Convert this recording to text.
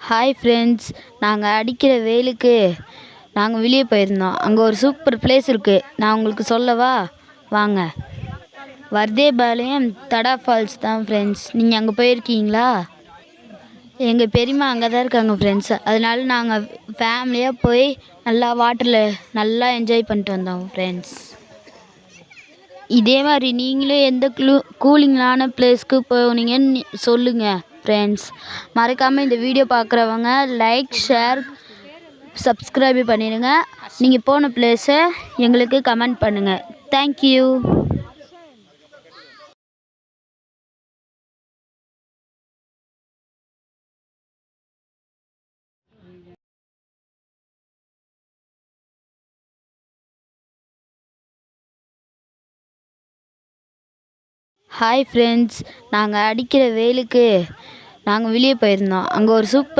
Hi friends, நாங்கள் அடிக்கிற வெயிலுக்கு நாங்கள் வெளியே போயிருந்தோம். அங்கே ஒரு சூப்பர் பிளேஸ் இருக்குது, நான் உங்களுக்கு சொல்லவா? வாங்க. வர்தேபாளையம் தடா ஃபால்ஸ் தான் ஃப்ரெண்ட்ஸ். நீங்கள் அங்கே போயிருக்கீங்களா? எங்கள் பெரியம்மா அங்கே தான் இருக்காங்க ஃப்ரெண்ட்ஸ். அதனால நாங்கள் ஃபேமிலியாக போய் நல்லா வாட்டரில் நல்லா என்ஜாய் பண்ணிட்டு வந்தோம் ஃப்ரெண்ட்ஸ். இதே மாதிரி நீங்களும் எந்த கூலிங்கான பிளேஸ்க்கு போனீங்கன்னு சொல்லுங்கள் ஃப்ரெண்ட்ஸ். மறக்காமல் இந்த வீடியோ பார்க்குறவங்க லைக், ஷேர், சப்ஸ்கிரைப் பண்ணிடுங்க. நீங்கள் போன பிளேஸை எங்களுக்கு கமெண்ட் பண்ணுங்கள். தேங்க்யூ. ஹாய் ஃப்ரெண்ட்ஸ், நாங்கள் அடிக்கிற வெயிலுக்கு நாங்கள் வெளியே போயிருந்தோம். அங்கே ஒரு சூப்பர்